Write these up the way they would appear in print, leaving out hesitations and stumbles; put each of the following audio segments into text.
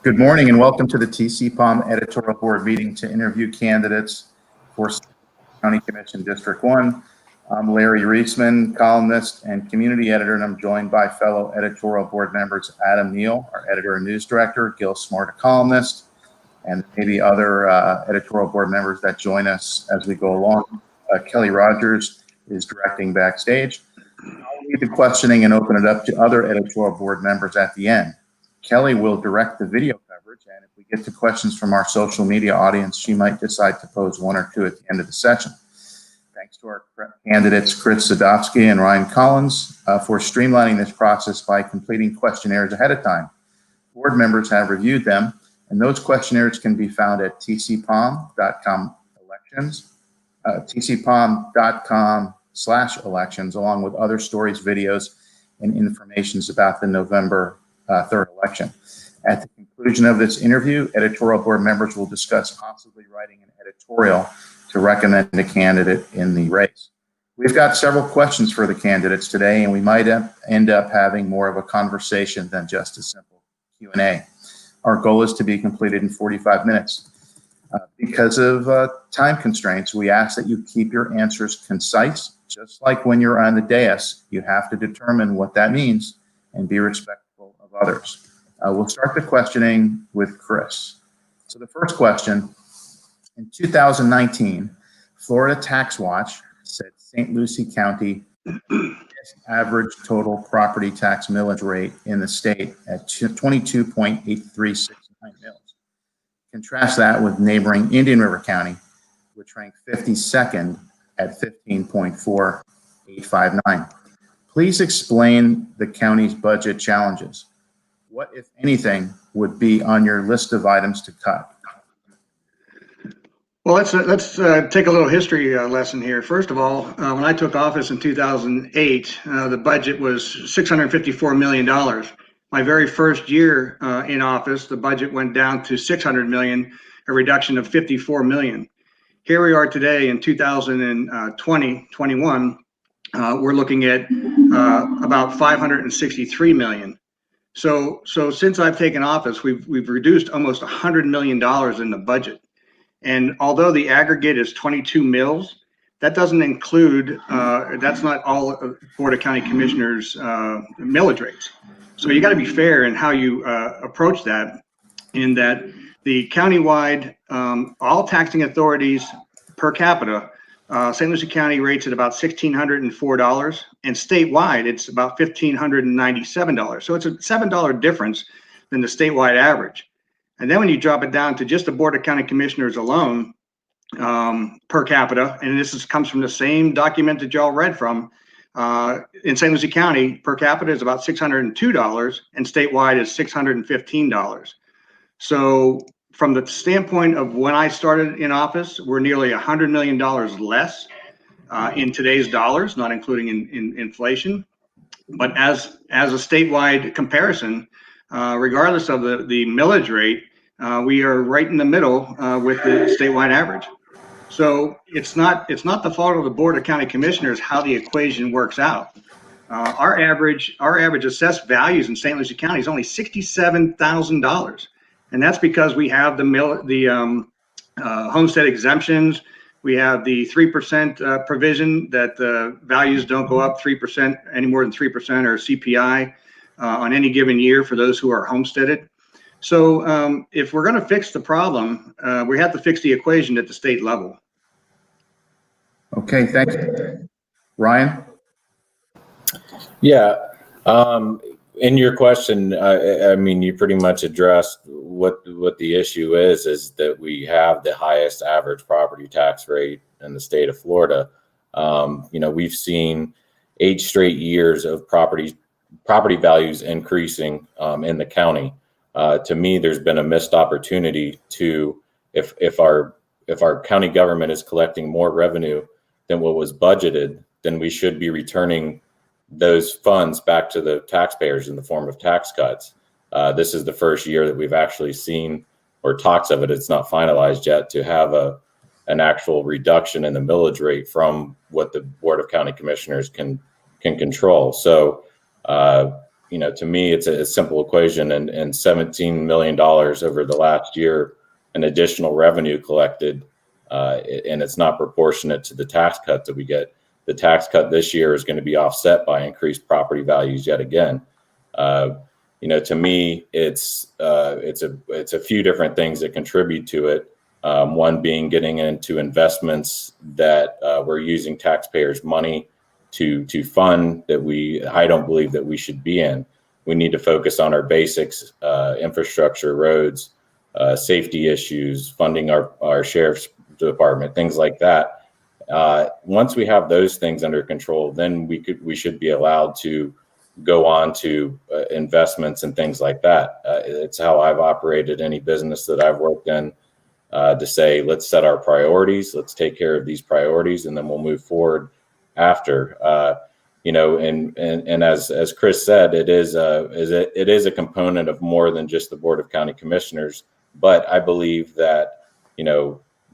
Good morning and welcome to the TCPalm Editorial Board meeting to interview candidates for County Commission District 1. I'm Larry Reisman, columnist and community editor, and I'm joined by fellow editorial board members Adam Neal, our editor and news director, Gil Smart, a columnist, and maybe other editorial board members that join us as we go along. Kelly Rogers is directing backstage. I'll leave the questioning and open it up to other editorial board members at the end. Kelly will direct the video coverage, and if we get to questions from our social media audience, she might decide to pose one or two at the end of the session. Thanks to our candidates, Chris Dzadovsky and Ryan Collins, for streamlining this process by completing questionnaires ahead of time. Board members have reviewed them, and those questionnaires can be found at tcpalm.com elections, tcpalm.com/elections, along with other stories, videos, and informations about the November 3rd election. At the conclusion of this interview, editorial board members will discuss possibly writing an editorial to recommend a candidate in the race. We've got several questions for the candidates today, and we might end up having more of a conversation than just a simple Q&A. Our goal is to be completed in 45 minutes. Because of time constraints, we ask that you keep your answers concise. Just like when you're on the dais, you have to determine what that means and be respectful of others. We'll start the questioning with Chris. So the first question, in 2019, Florida Tax Watch said St. Lucie County average total property tax millage rate in the state at 22.8369 mils. Contrast that with neighboring Indian River County, which ranked 52nd at 15.4859. Please explain the county's budget challenges. What, if anything, would be on your list of items to cut? Well, let's take a little history lesson here. First of all, when I took office in 2008, the budget was $654 million. My very first year in office, the budget went down to $600 million, a reduction of $54 million. Here we are today in 2021. We're looking at about $563 million. So since I've taken office, we've reduced almost $100 million in the budget. And although the aggregate is 22 mills, that doesn't include, that's not all Board of County Commissioners millage rates. So you got to be fair in how you approach that, in that the countywide, all taxing authorities per capita, St. Lucie County rates at about $1,604, and statewide it's about $1,597. So it's a $7 difference than the statewide average. And then when you drop it down to just the Board of County Commissioners alone, per capita, and this comes from the same document that y'all read from, in St. Lucie County, per capita is about $602, and statewide is $615. So from the standpoint of when I started in office, we're nearly $100 million less in today's dollars, not including in inflation. But as a statewide comparison, regardless of the millage rate, we are right in the middle with the statewide average. So it's not the fault of the Board of County Commissioners how the equation works out. Our average assessed values in St. Lucie County is only $67,000. And that's because we have the homestead exemptions. We have the 3% provision that the values don't go up 3%, any more than 3% or CPI on any given year for those who are homesteaded. So if we're going to fix the problem, we have to fix the equation at the state level. Okay, thank you. Ryan? Yeah. In your question, I mean, you pretty much addressed what the issue is that we have the highest average property tax rate in the state of Florida. We've seen 8 straight years of property values increasing in the county. To me, there's been a missed opportunity to, if our county government is collecting more revenue than what was budgeted, then we should be returning those funds back to the taxpayers in the form of tax cuts. This is the first year that we've actually seen, or talks of it, it's not finalized yet, to have an actual reduction in the millage rate from what the Board of County Commissioners can control. So to me, it's a simple equation, and $17 million over the last year in additional revenue collected, and it's not proportionate to the tax cut that we get. The tax cut this year is going to be offset by increased property values yet again. To me, it's a few different things that contribute to it. One being getting into investments that we're using taxpayers' money to fund that I don't believe that we should be in. We need to focus on our basics, infrastructure, roads, safety issues, funding our sheriff's department, things like that. Once we have those things under control, then we should be allowed to go on to investments and things like that. It's how I've operated any business that I've worked in, to say, let's set our priorities, let's take care of these priorities, and then we'll move forward after. And as Chris said, it is a component of more than just the Board of County Commissioners. But I believe that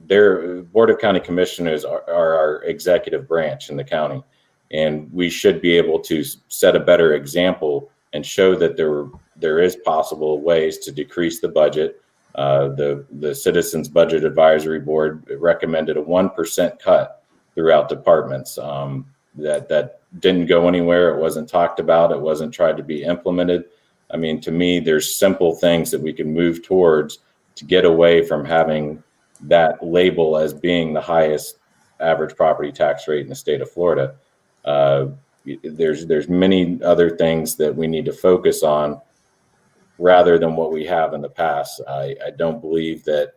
their Board of County Commissioners are our executive branch in the county, and we should be able to set a better example and show that there is possible ways to decrease the budget. The Citizens Budget Advisory Board recommended a 1% cut throughout departments. That didn't go anywhere. It wasn't talked about. It wasn't tried to be implemented. I mean, to me, there's simple things that we can move towards to get away from having that label as being the highest average property tax rate in the state of Florida. There's many other things that we need to focus on rather than what we have in the past. I don't believe that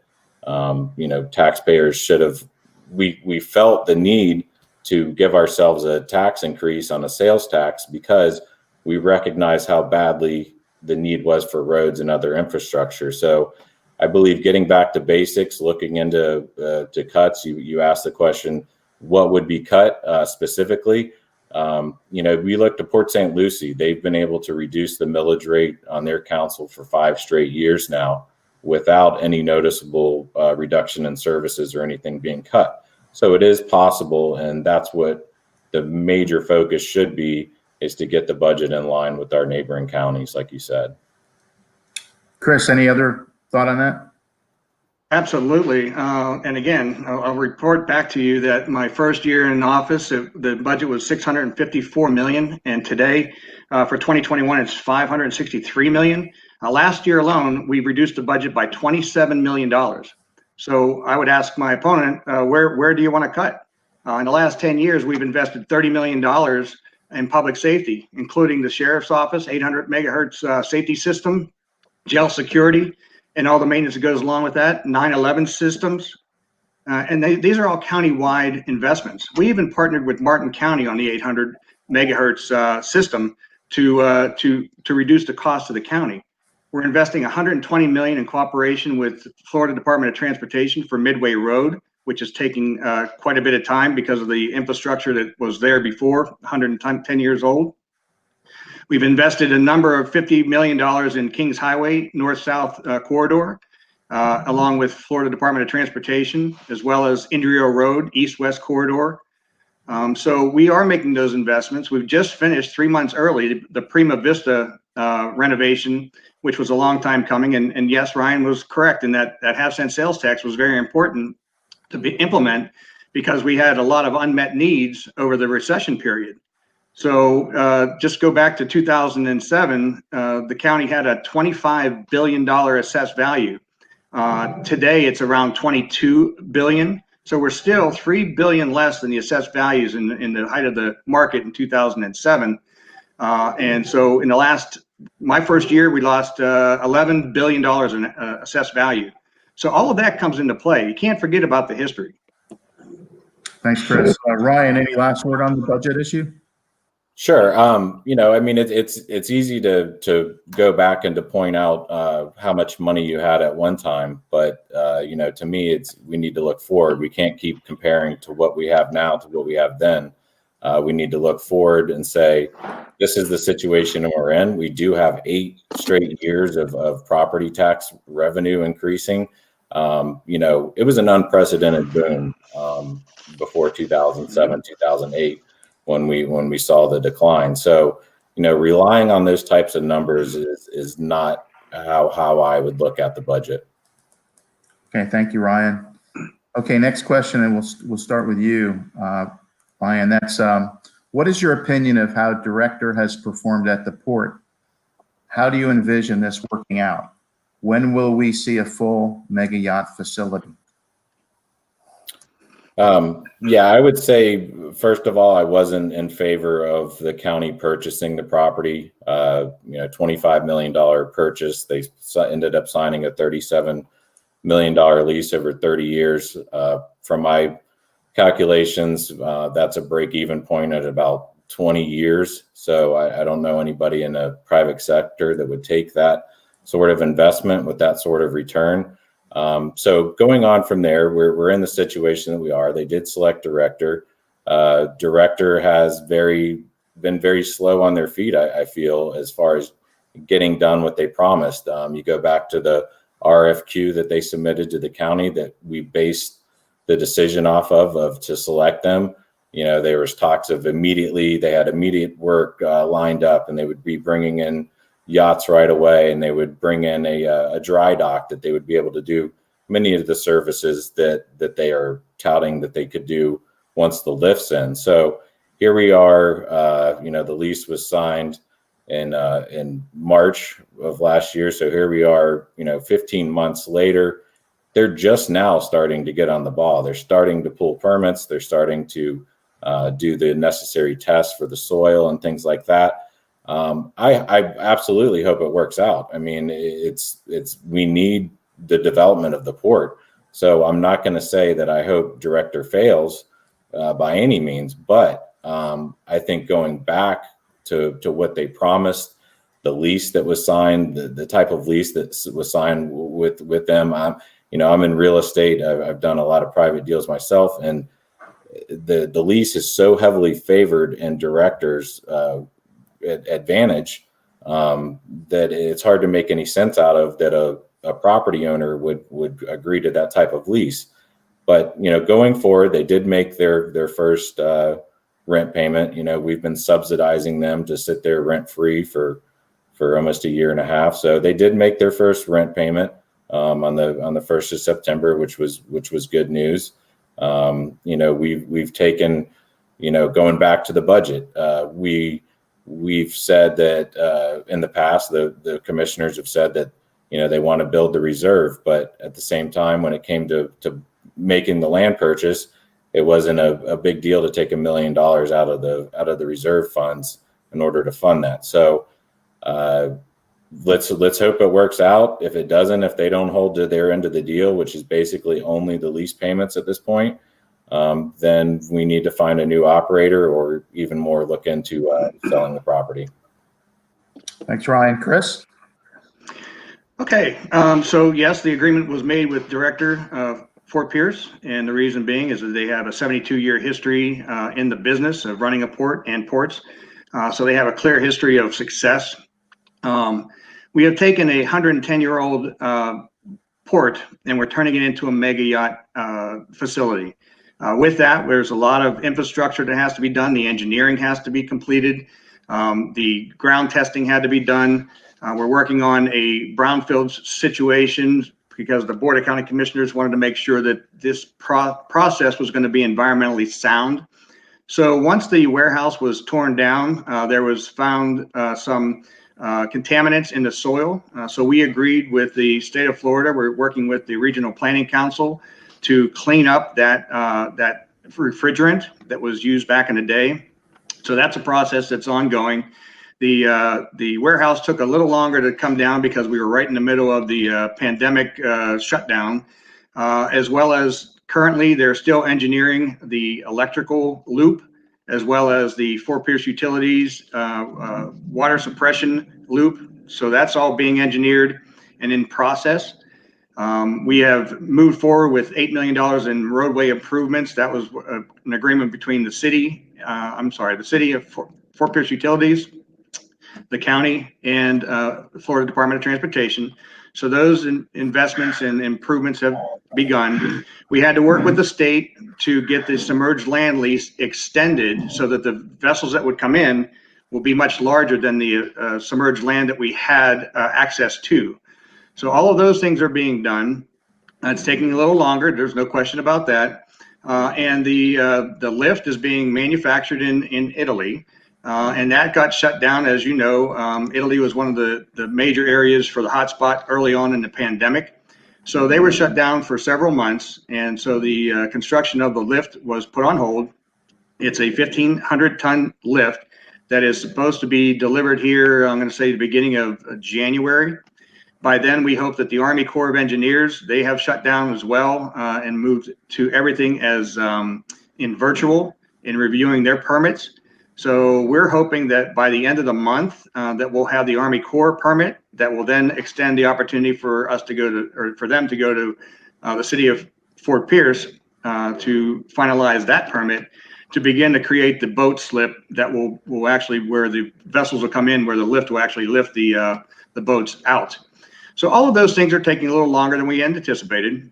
taxpayers should have. We felt the need to give ourselves a tax increase on a sales tax because we recognize how badly the need was for roads and other infrastructure. So I believe getting back to basics, looking into to cuts. You asked the question, what would be cut specifically? We looked to Port St. Lucie. They've been able to reduce the millage rate on their council for 5 straight years now without any noticeable reduction in services or anything being cut. So it is possible, and that's what the major focus should be, is to get the budget in line with our neighboring counties, like you said. Chris, any other thought on that? Absolutely. And again, I'll report back to you that my first year in office, the budget was $654 million. And today, for 2021, it's $563 million. Last year alone, we reduced the budget by $27 million. So I would ask my opponent, where do you want to cut? In the last 10 years, we've invested $30 million in public safety, including the sheriff's office, 800 megahertz safety system, jail security, and all the maintenance that goes along with that, 9/11 systems. And these are all county-wide investments. We even partnered with Martin County on the 800 megahertz system to reduce the cost of the county. We're investing $120 million in cooperation with Florida Department of Transportation for Midway Road, which is taking quite a bit of time because of the infrastructure that was there before, 110 years old. We've invested a number of $50 million in Kings Highway north-south corridor, along with Florida Department of Transportation, as well as Indrio Road east-west corridor. So we are making those investments. We've just finished 3 months early the Prima Vista renovation, which was a long time coming. And yes, Ryan was correct in that half-cent sales tax was very important to implement because we had a lot of unmet needs over the recession period. So just go back to 2007, the county had a $25 billion assessed value. Today, it's around $22 billion. So we're still $3 billion less than the assessed values in the height of the market in 2007. And so in my first year, we lost $11 billion in assessed value. So all of that comes into play. You can't forget about the history. Thanks, Chris. Ryan, any last word on the budget issue? Sure. I mean, it's easy to go back and to point out how much money you had at one time, but to me, we need to look forward. We can't keep comparing to what we have now to what we have then. We need to look forward and say, this is the situation we're in. We do have 8 straight years of property tax revenue increasing. It was an unprecedented boom before 2007, 2008. When we saw the decline. So relying on those types of numbers is not how I would look at the budget. Okay, thank you, Ryan. Okay, next question, and we'll start with you, Ryan. That's what is your opinion of how Director has performed at the port? How do you envision this working out? When will we see a full mega yacht facility? Yeah, I would say, first of all, I wasn't in favor of the county purchasing the property. $25 million purchase. They ended up signing a $37 million lease over 30 years. From my calculations, that's a break-even point at about 20 years. So I don't know anybody in a private sector that would take that sort of investment with that sort of return. So going on from there, we're in the situation that we are. They did select Director. Director has been very slow on their feet, I feel, as far as getting done what they promised. You go back to the RFQ that they submitted to the county that we based the decision off of to select them. There was talks of they had immediate work lined up, and they would be bringing in yachts right away, and they would bring in a dry dock that they would be able to do many of the services that they are touting that they could do once the lift's in. So here we are. The lease was signed in March of last year. So here we are, 15 months later. They're just now starting to get on the ball. They're starting to pull permits. They're starting to do the necessary tests for the soil and things like that. I absolutely hope it works out. I mean, we need the development of the port. So I'm not going to say that I hope Director fails by any means, but I think going back to what they promised, the lease that was signed, the type of lease that was signed with them. I'm in real estate. I've done a lot of private deals myself, and the lease is so heavily favored in Director's advantage that it's hard to make any sense out of that a property owner would agree to that type of lease. But going forward, they did make their first rent payment. We've been subsidizing them to sit there rent free for almost a year and a half. So they did make their first rent payment on the 1st of September, which was good news. We've taken, going back to the budget, we've said that in the past, the commissioners have said that, they want to build the reserve, but at the same time, when it came to making the land purchase, it wasn't a big deal to take $1 million out of the reserve funds in order to fund that. So let's hope it works out. If it doesn't, if they don't hold to their end of the deal, which is basically only the lease payments at this point, then we need to find a new operator, or even more, look into selling the property. Thanks, Ryan. Chris? Okay, so yes, the agreement was made with Director Fort Pierce, and the reason being is that they have a 72-year history in the business of running a port and ports. So they have a clear history of success. We have taken a 110-year-old port, and we're turning it into a mega yacht facility. With that, there's a lot of infrastructure that has to be done. The engineering has to be completed. The ground testing had to be done. We're working on a brownfields situation because the Board of County Commissioners wanted to make sure that this process was going to be environmentally sound. So once the warehouse was torn down, there was found some contaminants in the soil. So we agreed with the state of Florida. We're working with the Regional Planning Council to clean up that refrigerant that was used back in the day. So that's a process that's ongoing. The warehouse took a little longer to come down because we were right in the middle of the pandemic shutdown, as well as currently they're still engineering the electrical loop, as well as the Fort Pierce Utilities water suppression loop. So that's all being engineered and in process. We have moved forward with $8 million in roadway improvements. That was an agreement between the city of Fort Pierce Utilities, the county, and Florida Department of Transportation. So those investments and improvements have begun. We had to work with the state to get the submerged land lease extended so that the vessels that would come in will be much larger than the submerged land that we had access to. So all of those things are being done. It's taking a little longer. There's no question about that. And the lift is being manufactured in Italy. And that got shut down, as you know. Italy was one of the major areas for the hotspot early on in the pandemic. So they were shut down for several months. And so the construction of the lift was put on hold. It's a 1,500-ton lift that is supposed to be delivered here, I'm going to say the beginning of January. By then, we hope that the Army Corps of Engineers, they have shut down as well and moved to everything as in virtual in reviewing their permits. So we're hoping that by the end of the month that we'll have the Army Corps permit that will then extend the opportunity for us to go to, or for them to go to the city of Fort Pierce to finalize that permit to begin to create the boat slip that will actually, where the vessels will come in, where the lift will actually lift the boats out. So all of those things are taking a little longer than we anticipated.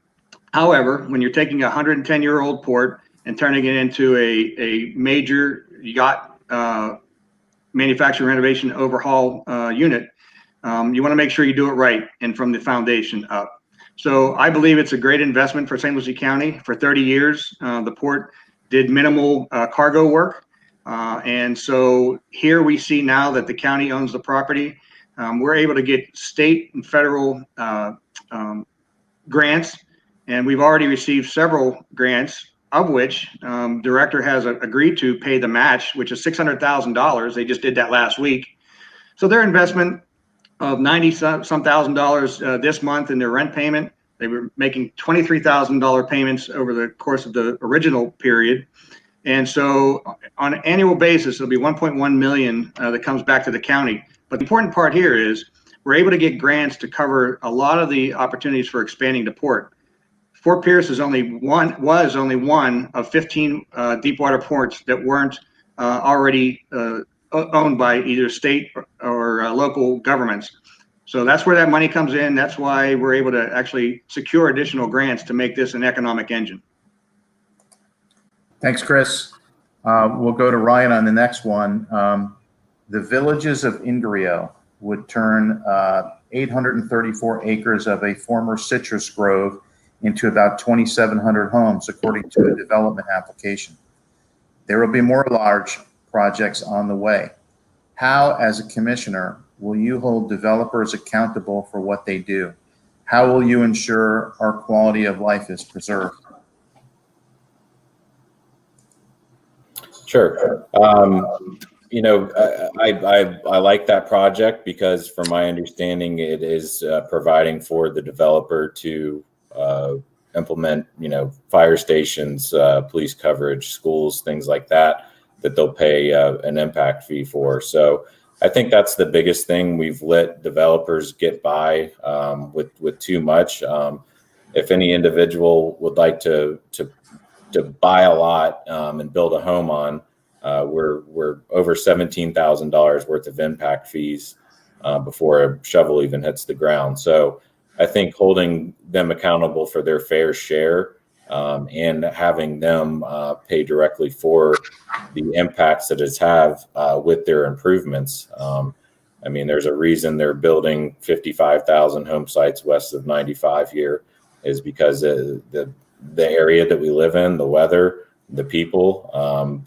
However, when you're taking a 110-year-old port and turning it into a major yacht manufacturing renovation overhaul unit, you want to make sure you do it right and from the foundation up. So I believe it's a great investment for St. Lucie County. For 30 years, the port did minimal cargo work. And so here we see now that the county owns the property. We're able to get state and federal grants, and we've already received several grants, of which director has agreed to pay the match, which is $600,000. They just did that last week. So their investment of $90-some thousand this month in their rent payment, they were making $23,000 payments over the course of the original period. And so on an annual basis, it'll be $1.1 million that comes back to the county. But the important part here is we're able to get grants to cover a lot of the opportunities for expanding the port. Fort Pierce was only one of 15 deepwater ports that weren't already owned by either state or local governments. So that's where that money comes in. That's why we're able to actually secure additional grants to make this an economic engine. Thanks, Chris. We'll go to Ryan on the next one. The villages of Ingrio would turn 834 acres of a former citrus grove into about 2,700 homes, according to a development application. There will be more large projects on the way. How, as a commissioner, will you hold developers accountable for what they do? How will you ensure our quality of life is preserved? Sure. You know, I like that project because from my understanding, it is providing for the developer to implement, you know, fire stations, police coverage, schools, things like that, that they'll pay an impact fee for. So I think that's the biggest thing. We've let developers get by with too much. If any individual would like to buy a lot and build a home on, we're over $17,000 worth of impact fees before a shovel even hits the ground. So I think holding them accountable for their fair share and having them pay directly for the impacts that it's have with their improvements. I mean, there's a reason they're building 55,000 home sites west of 95 here, is because the area that we live in, the weather, the people,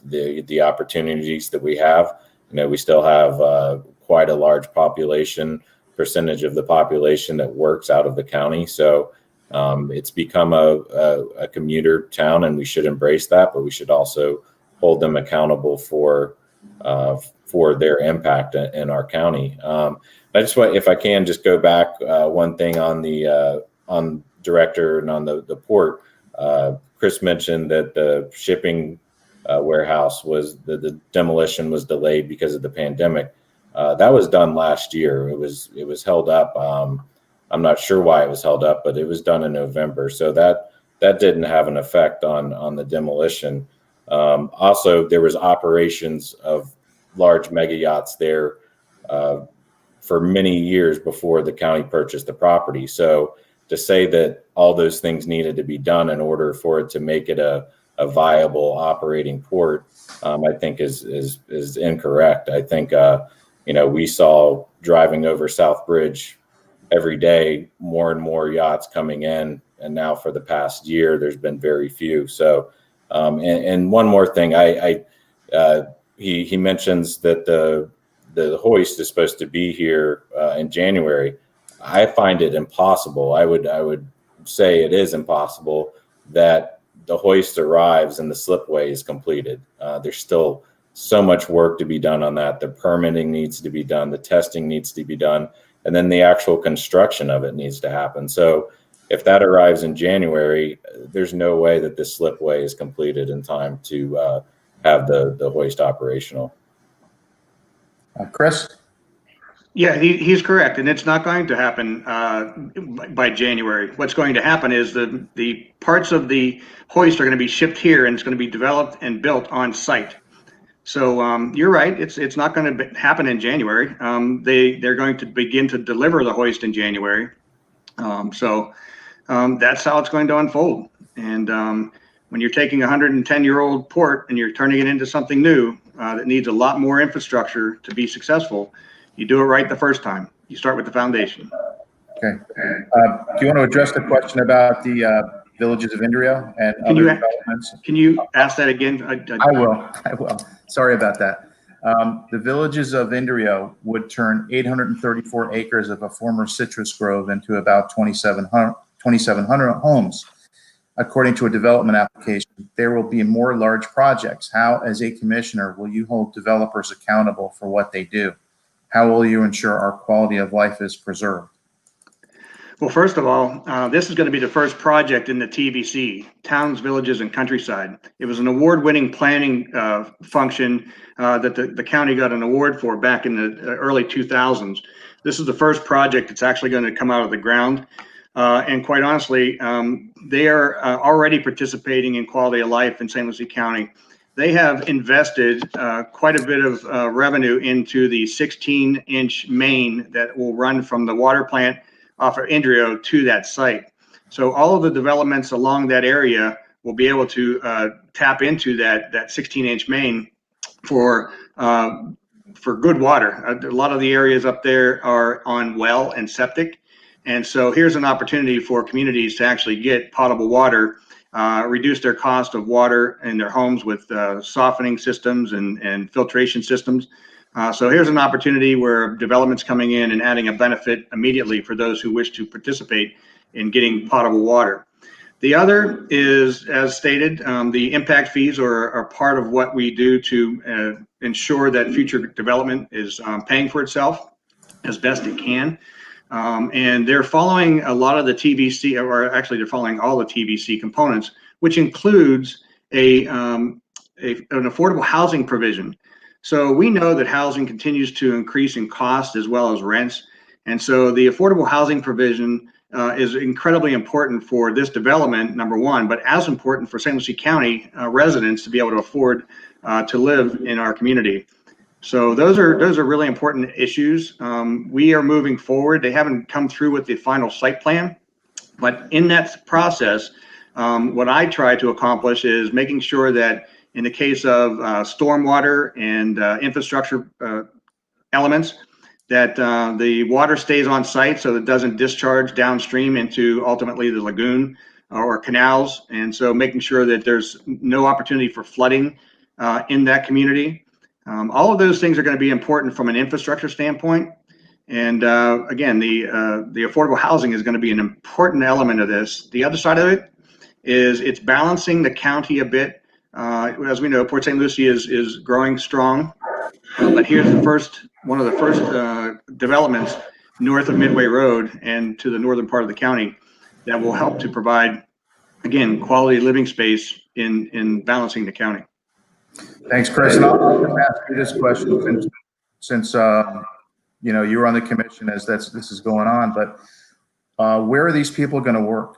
the opportunities that we have. You know, we still have quite a large percentage of the population that works out of the county. So it's become a commuter town, and we should embrace that, but we should also hold them accountable for their impact in our county. I just want, if I can, just go back one thing on the on director and on the port. Chris mentioned that the shipping warehouse was the demolition was delayed because of the pandemic. That was done last year. It was held up. I'm not sure why it was held up, but it was done in November. So that didn't have an effect on the demolition. Also, there was operations of large mega yachts there for many years before the county purchased the property. So to say that all those things needed to be done in order for it to make it a a viable operating port, I think is incorrect. I think, we saw driving over South Bridge every day, more and more yachts coming in. And now for the past year, there's been very few. So, and one more thing, he mentions that the hoist is supposed to be here in January. I find it impossible. I would say it is impossible that the hoist arrives and the slipway is completed. There's still so much work to be done on that. The permitting needs to be done. The testing needs to be done. And then the actual construction of it needs to happen. So if that arrives in January, there's no way that this slipway is completed in time to have the hoist operational. Chris? Yeah, he's correct, and it's not going to happen by January. What's going to happen is the parts of the hoist are going to be shipped here, and it's going to be developed and built on site. So you're right; it's not going to happen in January. They're going to begin to deliver the hoist in January. So that's how it's going to unfold. And when you're taking a 110-year-old port and you're turning it into something new that needs a lot more infrastructure to be successful, you do it right the first time. You start with the foundation. Okay. Do you want to address the question about the villages of Indrio and other developments? Can you ask that again? I will. Sorry about that. The villages of Indrio would turn 834 acres of a former citrus grove into about 2,700 homes. According to a development application, there will be more large projects. How, as a commissioner, will you hold developers accountable for what they do? How will you ensure our quality of life is preserved? Well, first of all, this is going to be the first project in the TVC, Towns, Villages, and Countryside. It was an award-winning planning function that the county got an award for back in the early 2000s. This is the first project that's actually going to come out of the ground. And quite honestly, they are already participating in quality of life in St. Lucie County. They have invested quite a bit of revenue into the 16-inch main that will run from the water plant off of Indrio to that site. So all of the developments along that area will be able to tap into that 16-inch main for good water. A lot of the areas up there are on well and septic. And so here's an opportunity for communities to actually get potable water, reduce their cost of water in their homes with softening systems and filtration systems. So here's an opportunity where development's coming in and adding a benefit immediately for those who wish to participate in getting potable water. The other is, as stated, the impact fees are part of what we do to ensure that future development is paying for itself as best it can. And they're following a lot of the TVC, or actually they're following all the TVC components, which includes an affordable housing provision. So we know that housing continues to increase in cost as well as rents. And so the affordable housing provision is incredibly important for this development, number one, but as important for St. Lucie County residents to be able to afford to live in our community. So those are really important issues. We are moving forward. They haven't come through with the final site plan, but in that process, what I try to accomplish is making sure that in the case of stormwater and infrastructure elements, that the water stays on site so that it doesn't discharge downstream into ultimately the lagoon or canals. And so making sure that there's no opportunity for flooding in that community. All of those things are going to be important from an infrastructure standpoint. And again, the affordable housing is going to be an important element of this. The other side of it is it's balancing the county a bit. As we know, Port St. Lucie is growing strong, but here's one of the first developments north of Midway Road and to the northern part of the county that will help to provide, again, quality living space in balancing the county. Thanks, Chris. And I'll just ask you this question since you were on the commission as this is going on, but where are these people going to work?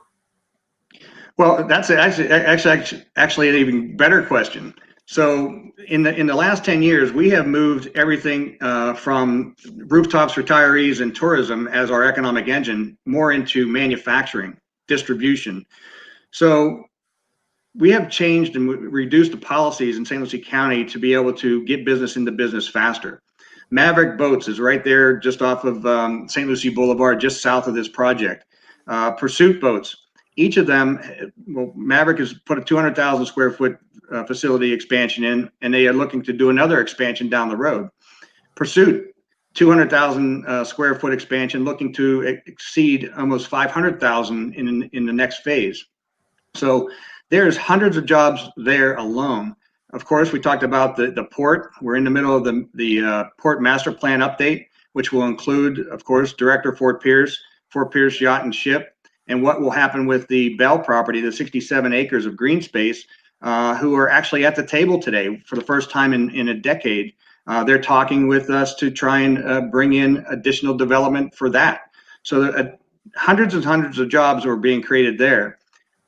Well, that's actually an even better question. So in the last 10 years, we have moved everything from rooftops, retirees, and tourism as our economic engine more into manufacturing, distribution. So we have changed and reduced the policies in St. Lucie County to be able to get business into business faster. Maverick Boats is right there just off of St. Lucie Boulevard, just south of this project. Pursuit Boats, each of them, well, Maverick has put a 200,000 square foot facility expansion in, and they are looking to do another expansion down the road. Pursuit, 200,000 square foot expansion, looking to exceed almost 500,000 in the next phase. So there's hundreds of jobs there alone. Of course, we talked about the port. We're in the middle of the port master plan update, which will include, of course, Director Fort Pierce Yacht and Ship, and what will happen with the Bell property, the 67 acres of green space, who are actually at the table today for the first time in a decade. They're talking with us to try and bring in additional development for that. So hundreds and hundreds of jobs are being created there.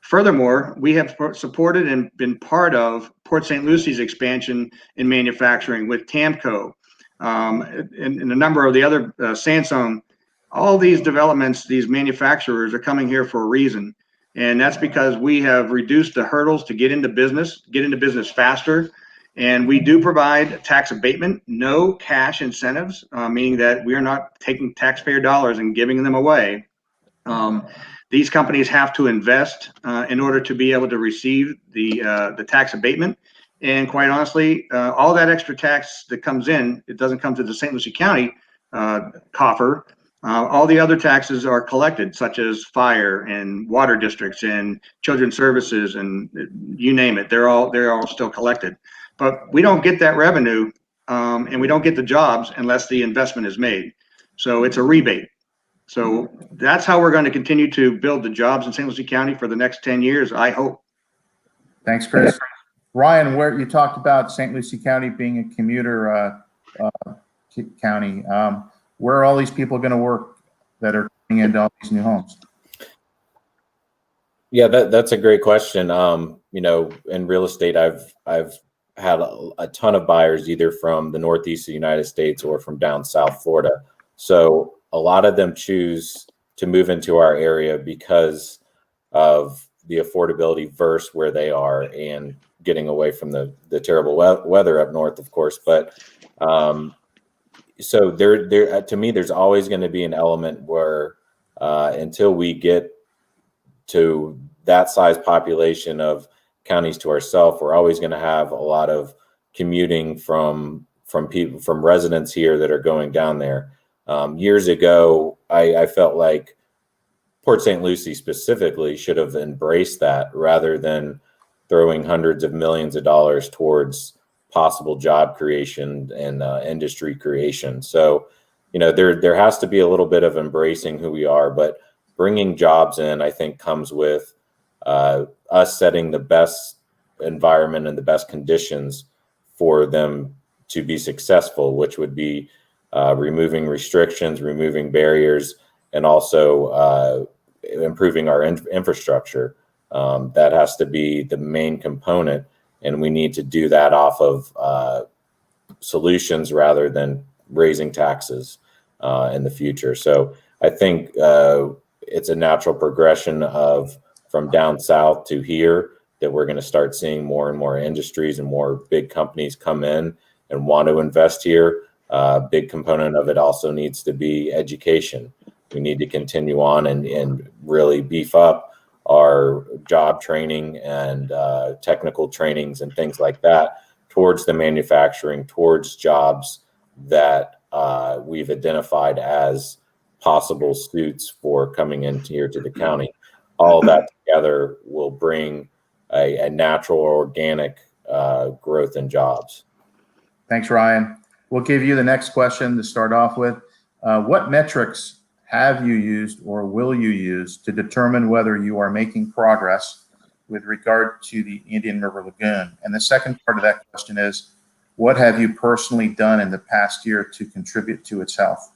Furthermore, we have supported and been part of Port St. Lucie's expansion in manufacturing with TAMCO and a number of the other Sansone. All these developments, these manufacturers are coming here for a reason. And that's because we have reduced the hurdles to get into business faster. And we do provide tax abatement, no cash incentives, meaning that we are not taking taxpayer dollars and giving them away. These companies have to invest in order to be able to receive the tax abatement. And quite honestly, all that extra tax that comes in, it doesn't come to the St. Lucie County coffer. All the other taxes are collected, such as fire and water districts and children's services and you name it. They're all still collected. But we don't get that revenue and we don't get the jobs unless the investment is made. So it's a rebate. So that's how we're going to continue to build the jobs in St. Lucie County for the next 10 years, I hope. Thanks, Chris. Ryan, where you talked about St. Lucie County being a commuter county, where are all these people going to work that are coming into all these new homes? Yeah, that's a great question. You know, in real estate, I've had a ton of buyers either from the Northeast of the United States or from down South Florida. So a lot of them choose to move into our area because of the affordability versus where they are and getting away from the terrible weather up north, of course. But so there to me, there's always going to be an element where until we get to that size population of counties to ourselves, we're always going to have a lot of commuting from people, from residents here that are going down there. Years ago, I felt like Port St. Lucie specifically should have embraced that rather than throwing hundreds of millions of dollars towards possible job creation and industry creation. So, you know, there has to be a little bit of embracing who we are, but bringing jobs in, I think, comes with us setting the best environment and the best conditions for them to be successful, which would be removing restrictions, removing barriers, and also improving our infrastructure. That has to be the main component, and we need to do that off of solutions rather than raising taxes in the future. So I think it's a natural progression of from down south to here that we're going to start seeing more and more industries and more big companies come in and want to invest here. Big component of it also needs to be education. We need to continue on and really beef up our job training and technical trainings and things like that towards the manufacturing, towards jobs that we've identified as possible suits for coming in here to the county. All of that together will bring a natural or organic growth in jobs. Thanks, Ryan. We'll give you the next question to start off with. What metrics have you used or will you use to determine whether you are making progress with regard to the Indian River Lagoon? And the second part of that question is, what have you personally done in the past year to contribute to its health?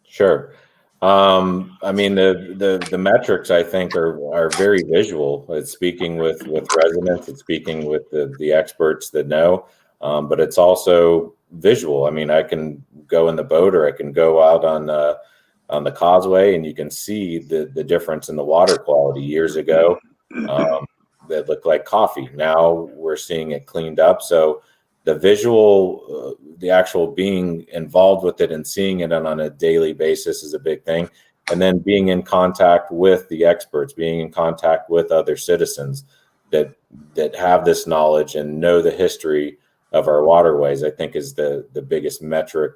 Sure. I mean, the metrics, I think, are very visual. It's speaking with residents, it's speaking with the experts that know, but it's also visual. I mean, I can go in the boat or I can go out on the causeway and you can see the difference in the water quality. Years ago, that looked like coffee. Now we're seeing it cleaned up. So the visual, the actual being involved with it and seeing it on a daily basis is a big thing. And then being in contact with the experts, being in contact with other citizens that have this knowledge and know the history of our waterways, I think is the biggest metric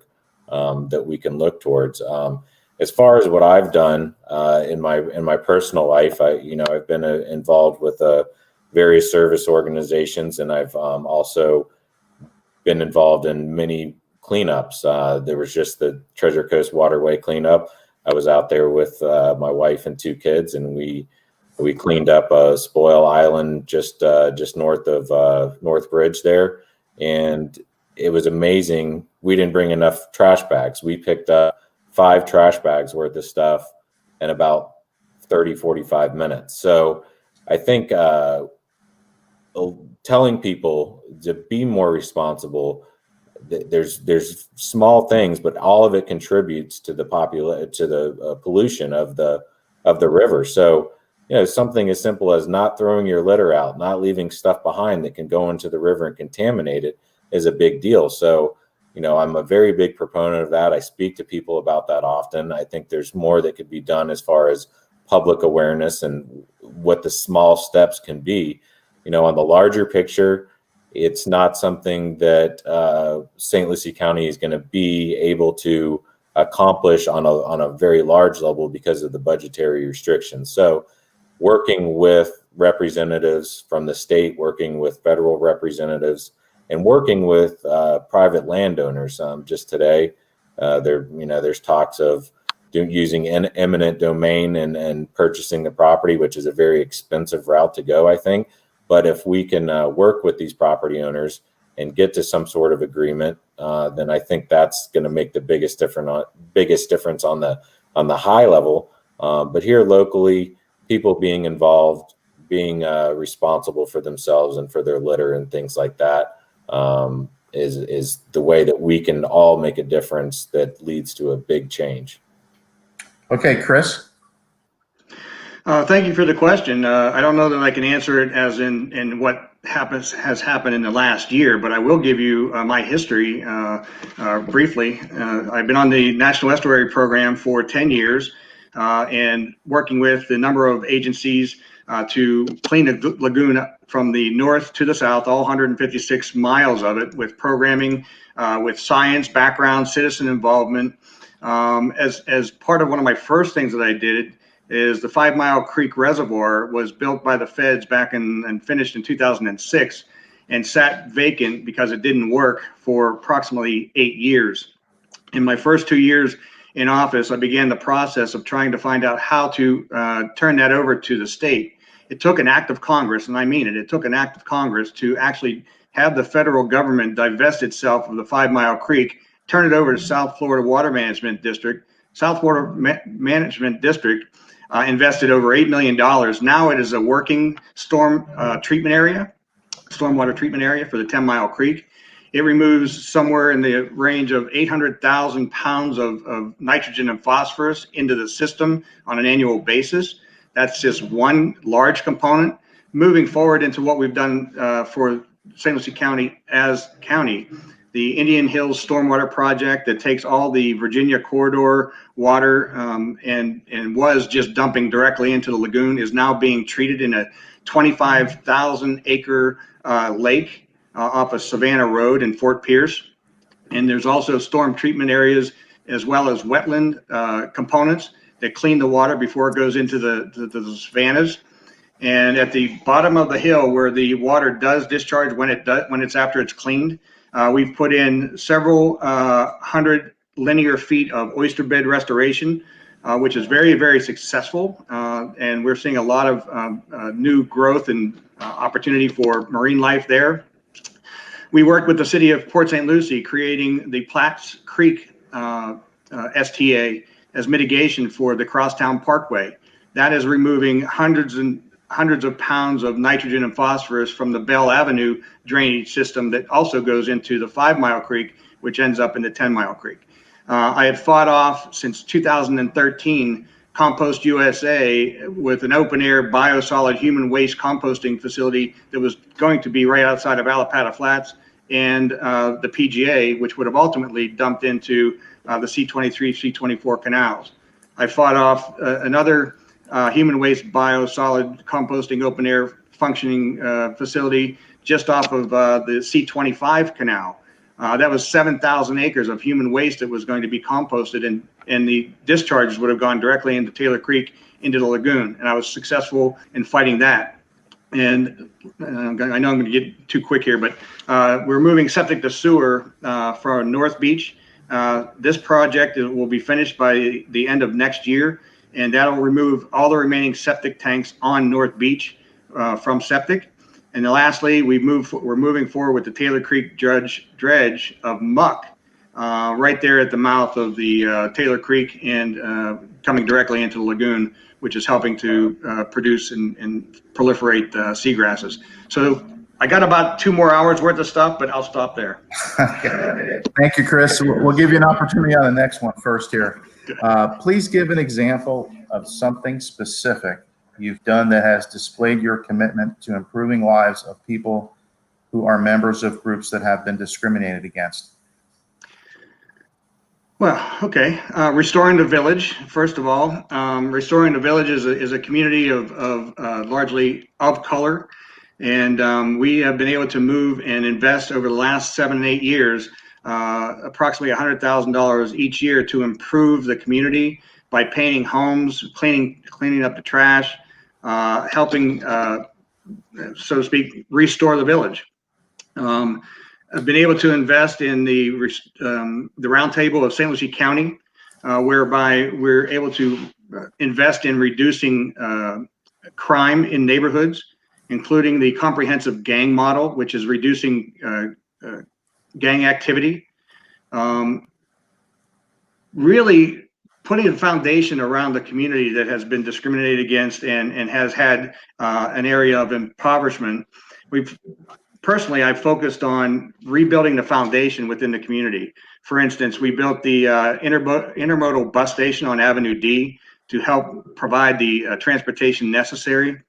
that we can look towards. As far as what I've done in my personal life, I've been involved with various service organizations, and I've also been involved in many cleanups. There was just the Treasure Coast Waterway cleanup. I was out there with my wife and 2 kids, and we cleaned up Spoil Island just north of North Bridge there, and it was amazing. We didn't bring enough trash bags. We picked up 5 trash bags worth of stuff in about 30-45 minutes. So I think telling people to be more responsible, there's small things, but all of it contributes to the pollution of the river. So something as simple as not throwing your litter out, not leaving stuff behind that can go into the river and contaminate it is a big deal. So I'm a very big proponent of that. I speak to people about that often. I think there's more that could be done as far as public awareness and what the small steps can be. On the larger picture, it's not something that St. Lucie County is going to be able to accomplish on a very large level because of the budgetary restrictions. So working with representatives from the state, working with federal representatives, and working with private landowners. Just today, there's talks of using eminent domain and purchasing the property, which is a very expensive route to go, I think. But if we can work with these property owners and get to some sort of agreement, then I think that's going to make the biggest difference on the high level. But here locally, people being involved, being responsible for themselves and for their litter and things like that, is the way that we can all make a difference that leads to a big change. Okay, Chris. Thank you for the question. I don't know that I can answer it as in what has happened in the last year, but I will give you my history briefly. I've been on the National Estuary Program for 10 years and working with a number of agencies to clean the lagoon from the north to the south, all 156 miles of it, with programming, with science background, citizen involvement. As part of one of my first things that I did is the 5 Mile Creek Reservoir was built by the feds back and finished in 2006 and sat vacant because it didn't work for approximately 8 years. In my first 2 years in office, I began the process of trying to find out how to turn that over to the state. It took an act of Congress, and I mean it, it took an act of Congress to actually have the federal government divest itself of the 5 Mile Creek, turn it over to South Florida Water Management District. South Florida Management District invested over $8 million. Now it is a working stormwater treatment area for the 10 Mile Creek. It removes somewhere in the range of 800,000 pounds of nitrogen and phosphorus into the system on an annual basis. That's just one large component. Moving forward into what we've done for St. Lucie County as county, the Indian Hills Stormwater Project that takes all the Virginia corridor water and was just dumping directly into the lagoon is now being treated in a 25,000 acre lake off of Savannah Road in Fort Pierce. And there's also storm treatment areas as well as wetland components that clean the water before it goes into the savannas. And at the bottom of the hill where the water does discharge when it's after it's cleaned, we've put in several hundred linear feet of oyster bed restoration, which is very, very successful. And we're seeing a lot of new growth and opportunity for marine life there. We worked with the city of Port St. Lucie, creating the Platts Creek STA as mitigation for the Crosstown Parkway. That is removing hundreds of pounds of nitrogen and phosphorus from the Bell Avenue drainage system that also goes into the 5 Mile Creek, which ends up in the 10 Mile Creek. I had fought off since 2013 Compost USA with an open-air biosolid human waste composting facility that was going to be right outside of Allapattah Flats, and the PGA, which would have ultimately dumped into the C23, C24 canals. I fought off another human waste biosolid composting open-air functioning facility just off of the C25 canal. That was 7,000 acres of human waste that was going to be composted, and the discharges would have gone directly into Taylor Creek, into the lagoon. And I was successful in fighting that. And I know I'm going to get too quick here, but we're moving septic to sewer for North Beach. This project will be finished by the end of next year, and that'll remove all the remaining septic tanks on North Beach from septic. And then lastly, we're moving forward with the Taylor Creek dredge of muck right there at the mouth of the Taylor Creek and coming directly into the lagoon, which is helping to produce and proliferate seagrasses. So I got about 2 more hours worth of stuff, but I'll stop there. Thank you, Chris. We'll give you an opportunity on the next one first here. Please give an example of something specific you've done that has displayed your commitment to improving lives of people who are members of groups that have been discriminated against. Well, okay. Restoring the Village, first of all. Restoring the Village is a community of largely of color. And we have been able to move and invest over the last 7 and 8 years, approximately $100,000 each year to improve the community by painting homes, cleaning up the trash, helping, so to speak, restore the village. I've been able to invest in the roundtable of St. Lucie County, whereby we're able to invest in reducing crime in neighborhoods, including the comprehensive gang model, which is reducing gang activity. Really putting a foundation around the community that has been discriminated against and has had an area of impoverishment. I've focused on rebuilding the foundation within the community. For instance, we built the intermodal bus station on Avenue D to help provide the transportation necessary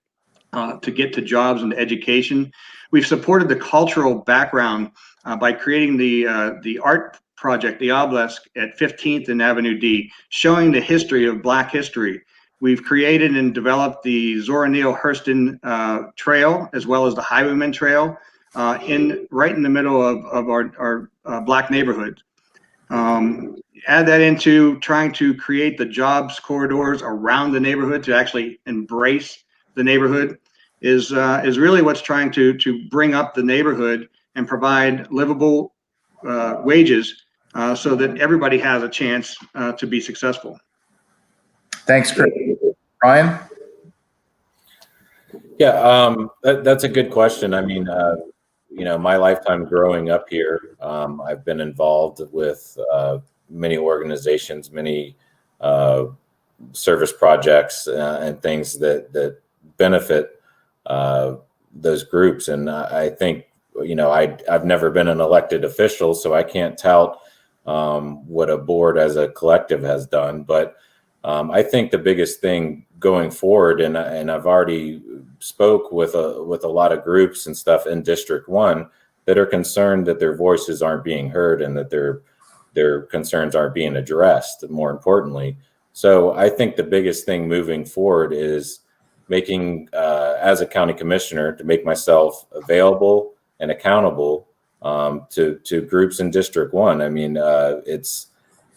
to get to jobs and education. We've supported the cultural background by creating the art project, the Obelisk at 15th and Avenue D, showing the history of Black history. We've created and developed the Zora Neale Hurston Trail, as well as the Highwayman Trail, right in the middle of our Black neighborhoods. Add that into trying to create the jobs corridors around the neighborhood to actually embrace the neighborhood is really what's trying to bring up the neighborhood and provide livable wages so that everybody has a chance to be successful. Thanks, Chris. Ryan? Yeah, that's a good question. I mean, my lifetime growing up here, I've been involved with many organizations, many service projects and things that benefit those groups. And I think, I've never been an elected official, so I can't tout what a board as a collective has done. But I think the biggest thing going forward, and I've already spoke with a lot of groups and stuff in District 1 that are concerned that their voices aren't being heard and that their concerns aren't being addressed, more importantly. So I think the biggest thing moving forward is making, as a county commissioner, to make myself available and accountable to groups in District 1. I mean,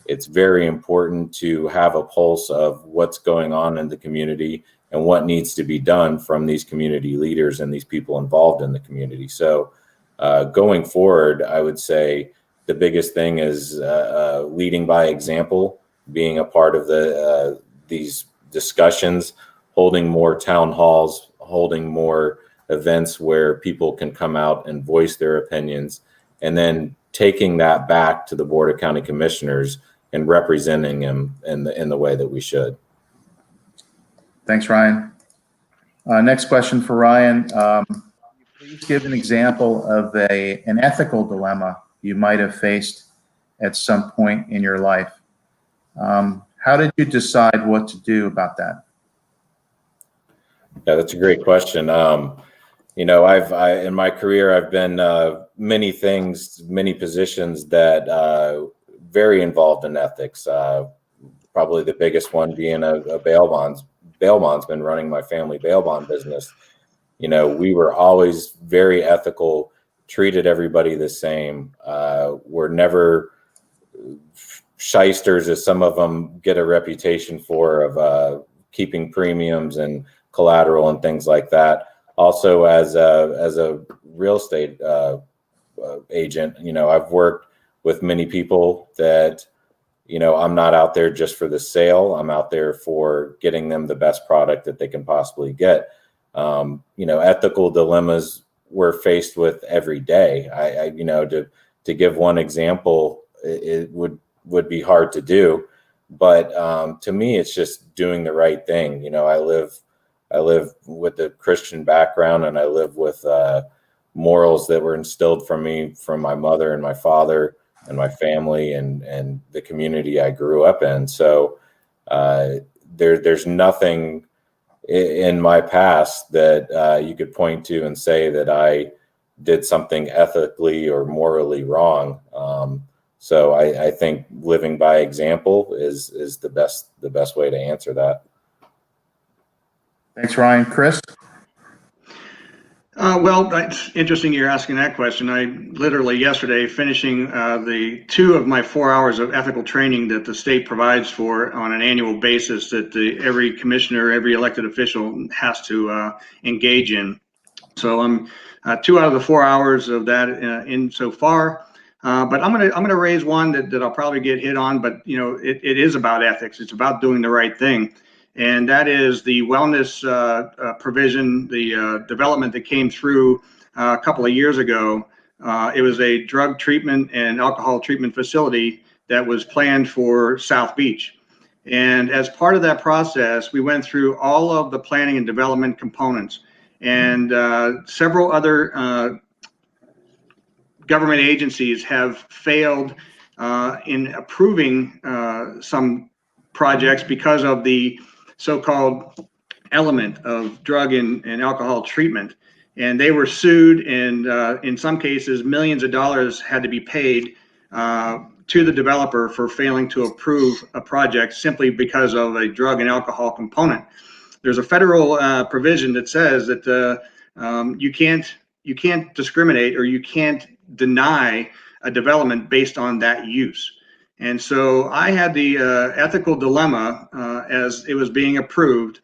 it's very important to have a pulse of what's going on in the community and what needs to be done from these community leaders and these people involved in the community. So going forward, I would say the biggest thing is leading by example, being a part of these discussions, holding more town halls, holding more events where people can come out and voice their opinions, and then taking that back to the Board of County Commissioners and representing them in the way that we should. Thanks, Ryan. Next question for Ryan. Please give an example of an ethical dilemma you might have faced at some point in your life. How How did you decide what to do about that? Yeah, that's a great question. You know, in my career, I've been many things, many positions that very involved in ethics. Probably the biggest one being a bail bondsman running my family bail bond business. You know, we were always very ethical, treated everybody the same. We're never shysters, as some of them get a reputation for, of keeping premiums and collateral and things like that. Also, as a real estate agent, you know, I've worked with many people that, you know, I'm not out there just for the sale. I'm out there for getting them the best product that they can possibly get. You know, ethical dilemmas we're faced with every day. I you know, to give one example, it would be hard to do, but to me, it's just doing the right thing. You know, I live with a Christian background, and I live with morals that were instilled from me from my mother and my father and my family and the community I grew up in. So there's nothing in my past that you could point to and say that I did something ethically or morally wrong. So I think living by example is the best way to answer that. Thanks, Ryan. Chris? Well, it's interesting you're asking that question. I literally yesterday finishing the 2 of my 4 hours of ethical training that the state provides for on an annual basis that every commissioner, every elected official has to engage in. So I'm 2 out of the 4 hours of that in so far. But I'm gonna raise one that I'll probably get hit on, but you know, it is about ethics. It's about doing the right thing. And that is the wellness provision, the development that came through a couple of years ago. It was a drug treatment and alcohol treatment facility that was planned for South Beach. And as part of that process, we went through all of the planning and development components, and several other government agencies have failed in approving some projects because of the so-called element of drug and alcohol treatment. And they were sued, and in some cases, millions of dollars had to be paid to the developer for failing to approve a project simply because of a drug and alcohol component. There's a federal provision that says that you can't discriminate, or you can't deny a development based on that use. And so I had the ethical dilemma as it was being approved,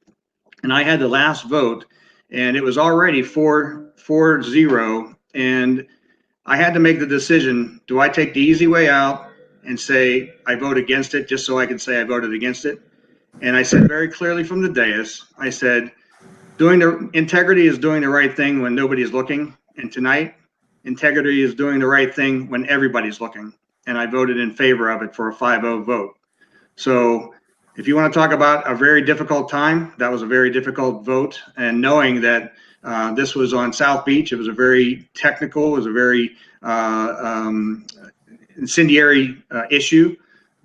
and I had the last vote, and it was already 4-0, and I had to make the decision: do I take the easy way out and say I vote against it just so I can say I voted against it? And I said very clearly from the dais, I said, integrity is doing the right thing when nobody's looking, and tonight, integrity is doing the right thing when everybody's looking. And I voted in favor of it for a 5-0 vote. So if you want to talk about a very difficult time, that was a very difficult vote. And knowing that this was on South Beach, it was a very technical, it was a very incendiary issue.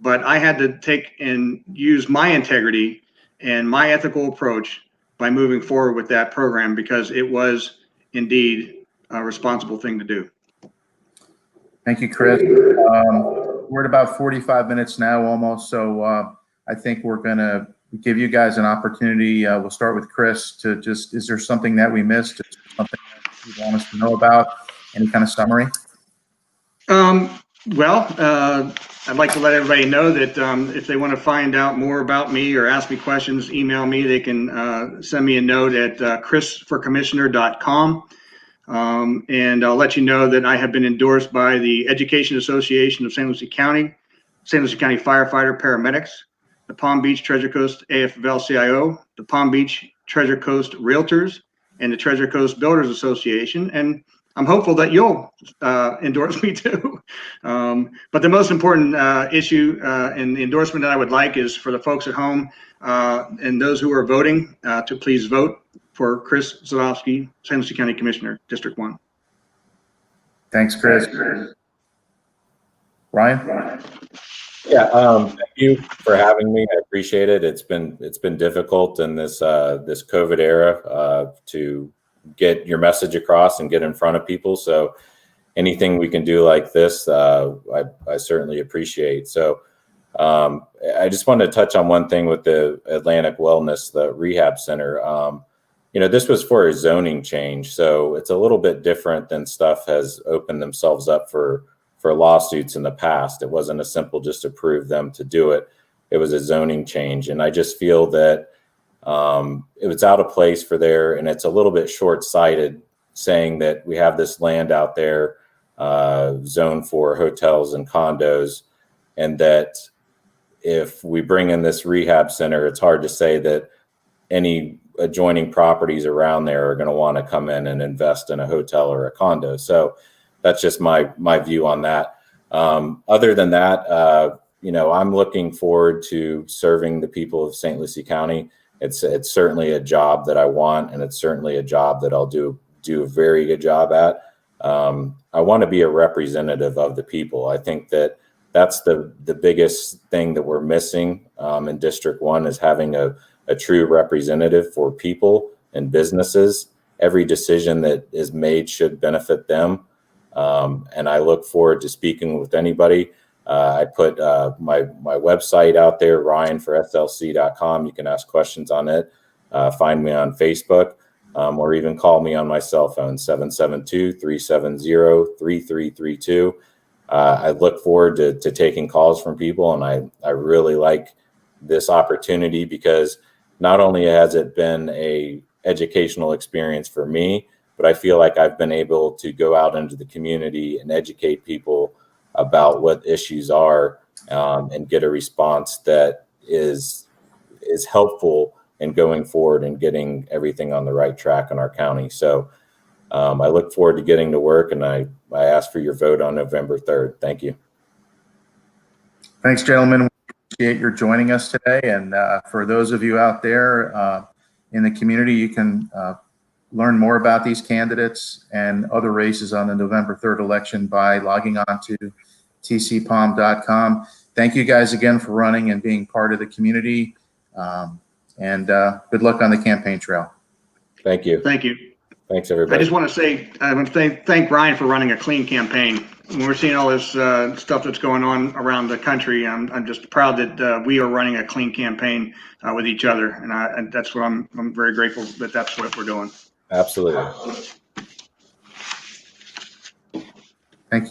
But I had to take and use my integrity and my ethical approach by moving forward with that program, because it was indeed a responsible thing to do. Thank you, Chris. We're at about 45 minutes now almost, so I think we're going to give you guys an opportunity. We'll start with Chris to just, is there something that we missed? Something that you want us to know about? Any kind of summary? Well, I'd like to let everybody know that if they want to find out more about me or ask me questions, email me. They can send me a note at chrisforcommissioner.com. And I'll let you know that I have been endorsed by the Education Association of St. Lucie County, St. Lucie County Firefighter Paramedics, the Palm Beach Treasure Coast AFL-CIO, the Palm Beach Treasure Coast Realtors, and the Treasure Coast Builders Association. And I'm hopeful that you'll endorse me too. But the most important issue and the endorsement that I would like is for the folks at home and those who are voting to please vote for Chris Dzadovsky, St. Lucie County Commissioner, District 1. Thanks, Chris. Ryan? Yeah, thank you for having me. I appreciate it. It's been difficult in this this COVID era to get your message across and get in front of people. So anything we can do like this, I certainly appreciate. So I just wanted to touch on one thing with the Atlantic Wellness, the rehab center. This was for a zoning change, so it's a little bit different than stuff has opened themselves up for lawsuits in the past. It wasn't a simple just approve them to do it. It was a zoning change. And I just feel that it was out of place for there. And it's a little bit short-sighted saying that we have this land out there zoned for hotels and condos. And that if we bring in this rehab center, it's hard to say that any adjoining properties around there are going to want to come in and invest in a hotel or a condo. So that's just my view on that. Other than that, I'm looking forward to serving the people of St. Lucie County. It's certainly a job that I want, and it's certainly a job that I'll do a very good job at. I want to be a representative of the people. I think that that's the biggest thing that we're missing in District 1 is having a true representative for people and businesses. Every decision that is made should benefit them. And I look forward to speaking with anybody. I put my website out there, ryanforslc.com. You can ask questions on it. Find me on Facebook, or even call me on my cell phone, 772-370-3332. I look forward to taking calls from people, and I really like this opportunity because not only has it been a educational experience for me, but I feel like I've been able to go out into the community and educate people about what issues are and get a response that is helpful in going forward and getting everything on the right track in our county. So I look forward to getting to work, and I ask for your vote on November 3rd. Thank you. Thanks, gentlemen. We appreciate your joining us today. And for those of you out there in the community, you can learn more about these candidates and other races on the November 3rd election by logging on to TCPalm.com. Thank you guys again for running and being part of the community. And good luck on the campaign trail. Thank you. Thank you. Thanks, everybody. I just want to say, I want to thank Ryan for running a clean campaign. When we're seeing all this stuff that's going on around the country, I'm just proud that we are running a clean campaign with each other. And that's what I'm very grateful that that's what we're doing. Absolutely. Thank you.